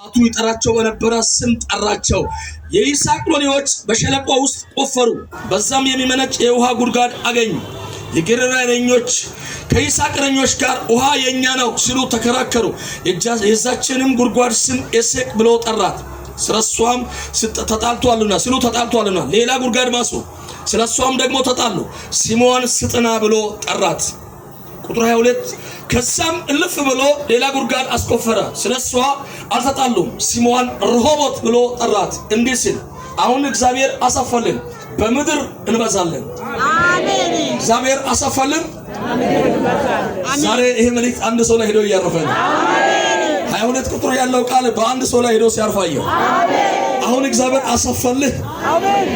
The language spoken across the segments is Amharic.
አባቱ ይጠራቸው በነበረ ስም ጠራቸው። የይስሐቅ ሎሌዎች በሸለቆ ውስጥ ቆፈሩ፣ በዛም የሚመነጭ የውሃ ጉድጓድ አገኙ። የጌራራ እረኞች ከይስሐቅ እረኞች ጋር ውሃ የኛ ነው ሲሉ ተከራከሩ። የዛችንም ጉድጓድ ስም ኤሴቅ ብሎ ጠራት፣ ስለሷም ተጣልቷልና። ሌላ ጉድጓድ ማሱ፣ ስለሷም ደግሞ ተጣሉ፣ ሲሞን ስጥና ብሎ ጠራት። ቁጥር 22 ከዛም እልፍ ብሎ ሌላ ጉድጓድ አስቆፈረ፣ ስለሷ አልተጣሉም፣ ሲሞን ረሆቦት ብሎ ጠራት። እንዲህ ሲል አሁን እግዚአብሔር አሰፋልን፣ በምድር እንበዛለን። አሜን። እግዚአብሔር አሰፋልን። ዛሬ ይሄ መልእክት አንድ ሰው ላይ ሄዶ እያረፈ ነው። 22 ቁጥር ያለው ቃል በአንድ ሰው ላይ ሄዶ ሲያርፋየው አሁን እግዚአብሔር አሰፋልህ፣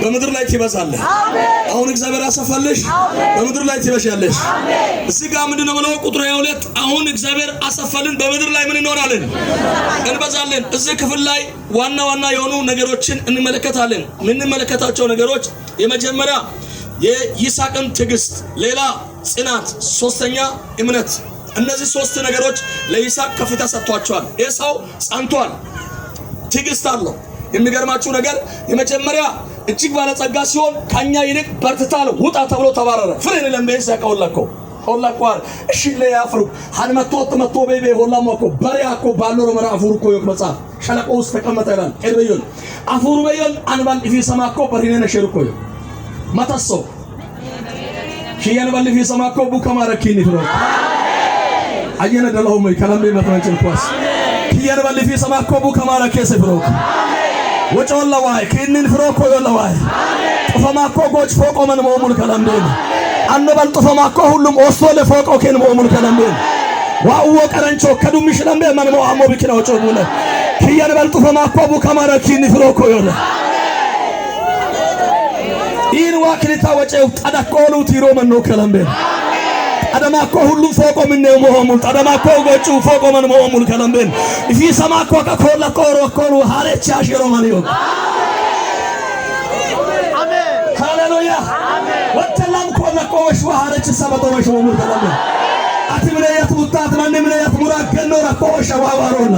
በምድር ላይ ትበዛለህ። አሁን እግዚአብሔር አሰፋልሽ፣ በምድር ላይ ትበሻለሽ። እዚህ ጋር ምንድነው ብለው ቁጥር 22 አሁን እግዚአብሔር አሰፋልን፣ በምድር ላይ ምን እንሆናለን? እንበዛለን። እዚህ ክፍል ላይ ዋና የሆኑ ነገሮችን እንመለከታለን። የምንመለከታቸው ነገሮች የመጀመሪያ የይስሐቅን ትዕግስት፣ ሌላ ጽናት፣ ሶስተኛ እምነት። እነዚህ ሶስት ነገሮች ለይስሐቅ ከፍታ ሰጥቷቸዋል። ኤሳው ጸንቷል፣ ትዕግስት አለው። የሚገርማችሁ ነገር የመጀመሪያ እጅግ ባለጸጋ ሲሆን ከኛ ይልቅ በርትታል፣ ውጣ ተብሎ ተባረረ። ፍሬን ለምበይስ ያቀውላኮ ሆላቋር እሺ ለያፍሩ መቶ ቤቤ ሆላማኮ በሪያኮ ባሎሮ መራፉሩ ኮ ይወቅ መጻፍ ሸለቆ ውስጥ ተቀመጠ ይላል። ኤርበዮን አፉሩ በዮን አንባል ኢፊ ሰማኮ በሪኔነ ሸርኮ ማታሶ ኪያን ባል ኢፊ ሰማኮ ቡከማረኪኒ ፍሮ አየነ ደላሁም ከላምቤ መተንጨል ኳስ ኪያን ባል ኢፊ ሰማኮ ቡከማረከሰ ፍሮ ወጮላ ዋይ ከነን ፍሮኮ yollaway ጥፈማኮ ጎጭ ፎቆ መን ሞሙል ከላምዴን አንበል ጥፈማኮ ሁሉም ኦስቶለ ፎቆ ከን ሞሙል ከላምዴን ዋው ቀረንቾ ከዱምሽ ለምበ መን ሞአሞ ቢክናው ጮሙለ ከያን በል ጥፈማኮ ቡከማራ ኪኒ ፍሮኮ yolla ኢን ዋክሊታ ወጨው ጠዳቆሉ ቲሮ መን ነው ከላምዴን አደማኮ ሁሉም ፎቆ ምን ነው ሞሙል አደማኮ ጎጭ ፎቆ መን ሞሙል ከላምዴን ኢፊ ሰማኮ ከኮላ ኮሮ ኮሩ ሃለቻ ሽሮ ማን ይው አሜን ሃሌሉያ አሜን ወተላም ኮላ ኮሽ ወሃለች ሰበቶ ወሽ ሞሙል ከላምዴን አትምለያት ሙታት ማን ምለያት ሙራት ከኖራ ኮሽ ዋዋሮና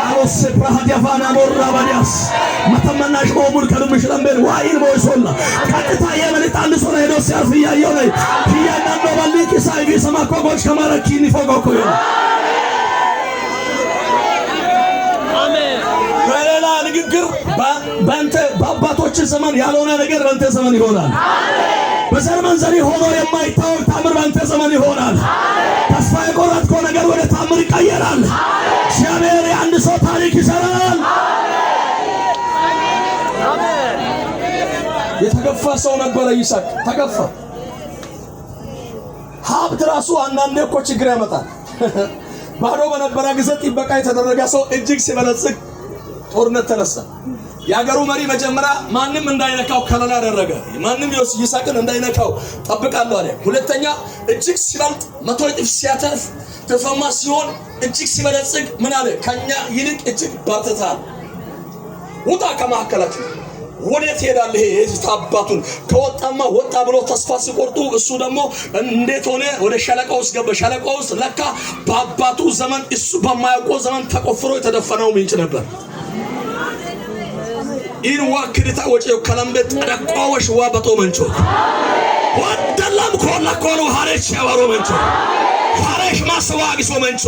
አሮስ ፕራሃድ ያፋና ሞራ ባዲያስ መተመናሽ ሞሙል ከሉምሽ ለምበል ዋይል ሞይሶላ ቀጥታ የመልእክት አንድ ሰው ሄዶ ሲያርፍ ያየው ላይ ኪያናን ነው ባልክ ሳይቪ ሰማኮ ጎሽ ከማረኪኒ ፎቆኮ ይው አሜን። በሌላ ንግግር በአባቶች ዘመን ያልሆነ ነገር በአንተ ዘመን ይሆናል። በዘር መንዘሪ ሆኖ የማይታወቅ ታምር በአንተ ዘመን ይሆናል። ተስፋ የቆረጥከው ነገር ወደ ታምር ይቀየራል። እግዚአብሔር የአንድ ሰው ታሪክ ይሰራል። የተገፋ ሰው ነበረ ይስሐቅ፣ ተገፋ። ሀብት ራሱ አንዳንዴ እኮ ችግር ያመጣል። ባዶ በነበረ ጊዜ ጥበቃ የተደረገ ሰው እጅግ ሲበለጽግ ጦርነት ተነሳ። የአገሩ መሪ መጀመሪያ ማንም እንዳይነካው ከለላ አደረገ። ማንም ይስሐቅን እንዳይነካው ጠብቃለሁ አለ። ሁለተኛ እጅግ ሲበልጥ 100 እጥፍ ሲያተርፍ ተፈማ ሲሆን እጅግ ሲበለጽግ ምን አለ? ከኛ ይልቅ እጅግ በርትታል፣ ውጣ ከመካከላችን። ወዴት ሄዳለህ? ይሄ ታባቱን ከወጣማ ወጣ ብሎ ተስፋ ሲቆርጡ እሱ ደግሞ እንዴት ሆነ? ወደ ሸለቆ ውስጥ ገባ። ሸለቆ ውስጥ ለካ በአባቱ ዘመን እሱ በማያውቀው ዘመን ተቆፍሮ የተደፈነው ምንጭ ነበር። ኢን ዋክሪታ ወጪው ከላምበት ተደቋወሽ ዋበቶ መንቾ ወደላም ኮላ ኮሉ ሃሬች ያወሮ መንቾ ሃሬሽ ማስዋግሶ መንቾ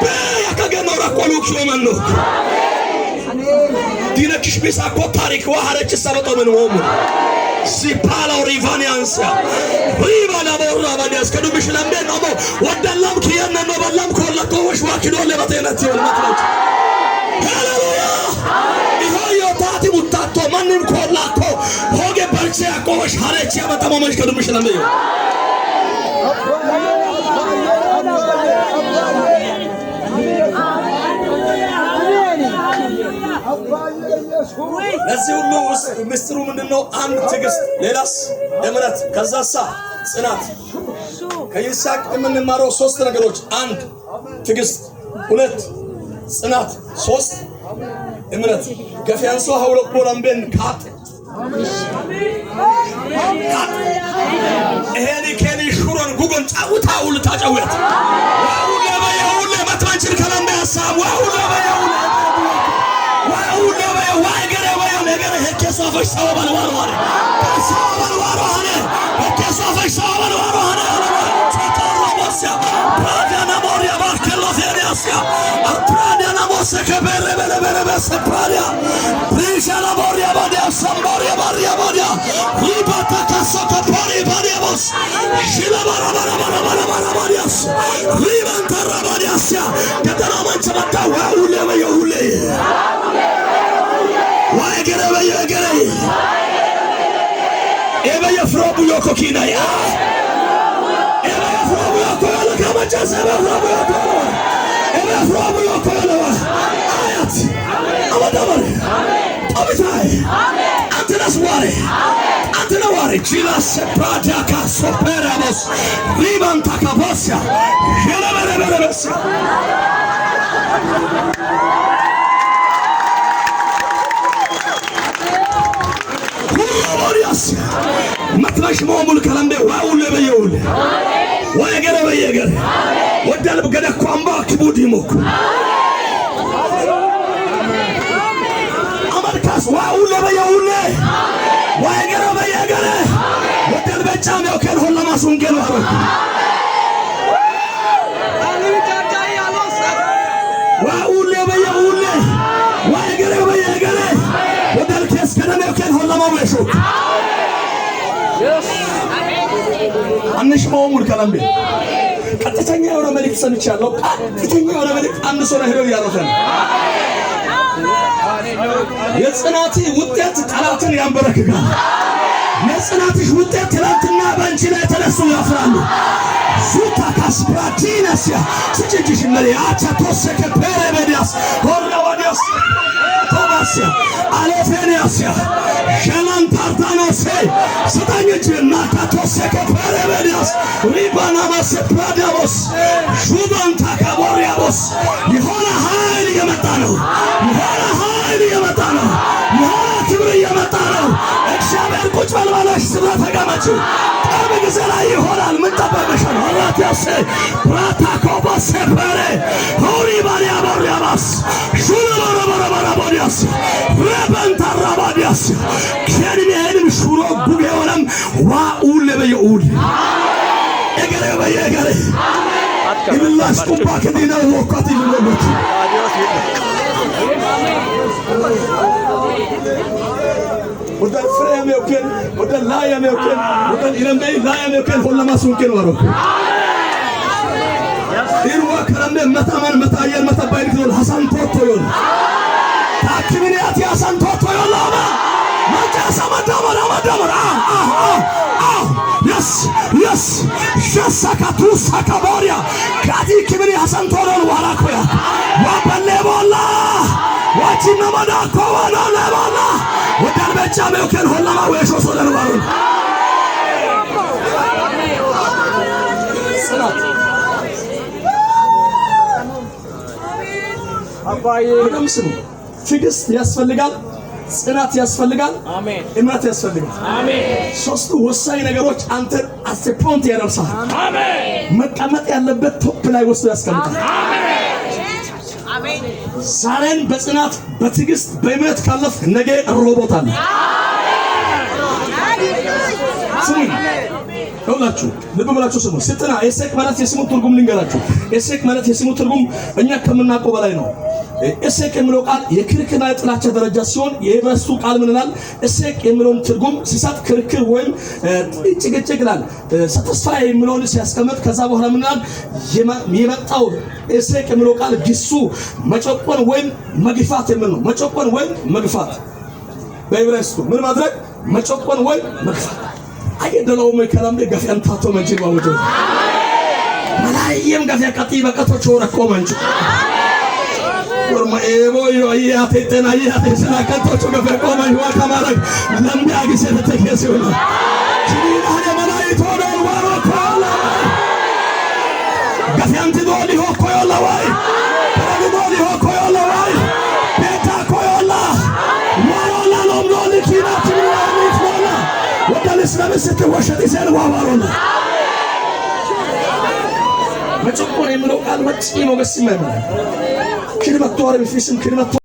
በያከገኖራ ኮሉ ኪዮ መንኖ ዲነክሽ ቢሳኮ ታሪክ ወሃረች ሰበቶ ምን ወሙ ሲፓላው ሪቫኒያንስ ሪቫና ቦራ ባዲያስ ከዱብሽ ለምደ ነው ወደላም ኪየነ ነው በላም ኮላ ኮወሽ ዋኪዶ ለበተነት ይወልማት ሃሌሉያ ይሆዮ ታቲ ሙታቶ ማንም ኮላኮ ሆጌ በርቼ ያቆሽ ሃሬች ያበጣሞ መንሽ ከዱብሽ ለምደ ለዚህ ሁሉ ምስጢሩ ምንድነው? አንድ ትዕግስት፣ ሌላስ እምነት፣ ከዛሳ ጽናት። ከይስሐቅ የምንማረው 3 ነገሮች፣ 1 ትዕግስት፣ 2 ጽናት፣ 3 እምነት። ገፊያንሶ ሀውሎ ቦላምቤን ካት እሄኒ ከኒ ሹሮን ጉጎን ጫውታው ልታጫውት ዋው ለበያው ለማትማንችል ከላም ያሳብ ዋው ለበያው ከሶፈሽ ሰበን ወርወር ከሶበን ወርወር ከሶፈሽ ሰበን ወርወር ተተሮቦስያ ፕራዲያና ሞሪያ ባርከሎፌኒያስያ አፕራዲያና ሞሰ ከበረ በለ በሰፕራዲያ ብሪሻና ሞሪያ ባዲያ ሰምቦሪያ ባሪያ ባዲያ ሊባታ ካሶ ከፖሪ ባዲያቦስ ሽለባራ ባራ ባዲያስ ሊባንታ ባዲያስያ ከተራማንቸ መጣ ዋውለ በየሁለ ዋይገረ በየገረ ኤበየ ፍሮቡ ዮኮኪና ያ ኤበየ ፍሮቡ ዮኮለ ከመጨ ሰበ ፍሮቡ ዮኮለ አያት አመዳበር አብታይ አንተናስ ዋሬ አንተና ዋሬ ጂላስ ፕራዳካ ሶፐራቦስ ሪባንታ ካቦስያ ሄለበረበረበስ መትመሽ ሞሙል ከለምደ ዋውለ በየውለ ወየገረ በየገረ ወደልብ ገደኩ አምባ ክቡድ ይሞኩ አመርካስ ዋውለ በየውለ ወየገረ በየገረ ወደልብ ጫሚው ከን ሆለማሱን ገሉ አረኩ ዋውለ በየውለ ወየገረ በየገረ ወደልብ ከስ ከደሜው ከን ሆለማው ለሹ አንሽ ሞሙል ከለምደ ቀጥተኛ የሆነ መልእክት ሰምቻለሁ። ቀጥተኛ የሆነ መልእክት አንድ ሰው ነው ያረፈን። የጽናት ውጤት ጠላትን ያንበረክካል። የጽናትሽ ውጤት ትናንትና በአንቺ ላይ ተነሱ ያፍራሉ። ሱታ ካስፕራቲናስያ ስጭጅሽ ለያቻ ተሰከ ፐረበዲያስ ሆራዋዲያስ ቶማስያ አለፌኒያስያ ሸላን ታርታኖሴ ስታኝጅና ካቶሰከ ፐረበዲያስ ሪባናማስ ፕራዳቦስ ሹባንታ ካቦሪያቦስ የሆነ ኃይል እየመጣ ነው። የሆነ ኃይል እየመጣ ነው። የሆነ ክብር እየመጣ ነው። እግዚአብሔር ቁጭ በልባላሽ ስብራ ተቀመጭ። ቅርብ ጊዜ ላይ ይሆናል። ምን ጠበቅሽ ነው? አራቲያሴ ራታኮባስ ፐሬ ሆሪ ባሪያ ቦሪያባስ ሹለበረበረበረቦዲያስ ረበንታራባዲያስ ከድሜንም ሹሮ ጉግ የሆነም ዋኡል በየኡል እገረ በየገረ ይብላስ ቁባ ከዲና ወቃት ይልወት ወደል ፍሬም የውከን ወደል ላያም የውከን ወደል ኢረምበይ ላያም የውከን ሆለማሱን ከን ወሮ ኢርዋ ከረምበ መታማን መታየር መታባይ ልትል ሐሳን ቶቶዮን ታክሚኒያት ያሳን ቶቶዮን ላባ ማጫሳ ማዳመራ yes ሸሳካቱ ሳካቦሪያ ካዲ ክብሪ ሐሳን ቶሎን ዋራኮያ ዋበሌቦላ ዋቺና ማዳኮ ዋናለባላ ወዳል በጫሜው ከን ሆለማ ወይሾ ሶለር ባሩን ሰላት አባዬ ምንስም ትዕግስት ያስፈልጋል። ጽናት ያስፈልጋል። አሜን። እምነት ያስፈልጋል። አሜን። ሶስቱ ወሳኝ ነገሮች አንተ አስፖንት ያደርሳል። አሜን። መቀመጥ ያለበት ቶፕ ላይ ወስዶ ያስቀምጣል። አሜን። ዛሬን በጽናት በትዕግስት በእምነት ካለፍ ነገ ሮቦት አለ። ስሙ ሁላችሁ ልብ ብላችሁ ስሙ። ስጥና ኤሴክ ማለት የስሙ ትርጉም ልንገራችሁ። ኤሴክ ማለት የስሙ ትርጉም እኛ ከምናውቀው በላይ ነው። ኤሴክ የሚለው ቃል የክርክርና የጥላቻ ደረጃ ሲሆን የዕብራይስጡ ቃል ምን ይላል? ኤሴክ የሚለውን ትርጉም ሲሰጥ ክርክር ወይም ጭቅጭቅ ይላል። ሳቲስፋይ የሚለውን ሲያስቀምጥ ከዛ በኋላ ምን ይላል? የመጣው ኤሴክ የሚለው ቃል ግሱ መጨቆን ወይም መግፋት የሚል ነው። መጨቆን ወይም መግፋት በዕብራይስጡ ምን ማድረግ? መጨቆን ወይም መግፋት አይደለም። ከላም ገፊያን ታቶ መንጂ ባውጆ መላየም ገፊያ ቀጥ በቀቶች ወረቆ መንጂ ወርማ ኤቦዮ አያቴ ተና አያቴ ሰላከቶች ገፊያ ቆመ ይዋ ከማረግ ለምዳ ጊዜ ተተከሰው ነው ኪሪና መላእክት ሆኖ ወረቆላ ገፊያን ትዶሊ ሆኮዮላ ወይ ዶሊ ሆኮዮላ ወይ ቤታ ኮዮላ ወሮላ ሎምዶሊ ኪናት ወላ ወዳለስ ለምስት ወሸት ይሰል ዋባሮና መጨቆን የሚለው ቃል መጪ ነው። በስመ አብ ክልመት ተዋረ ቢፊስም ክልመት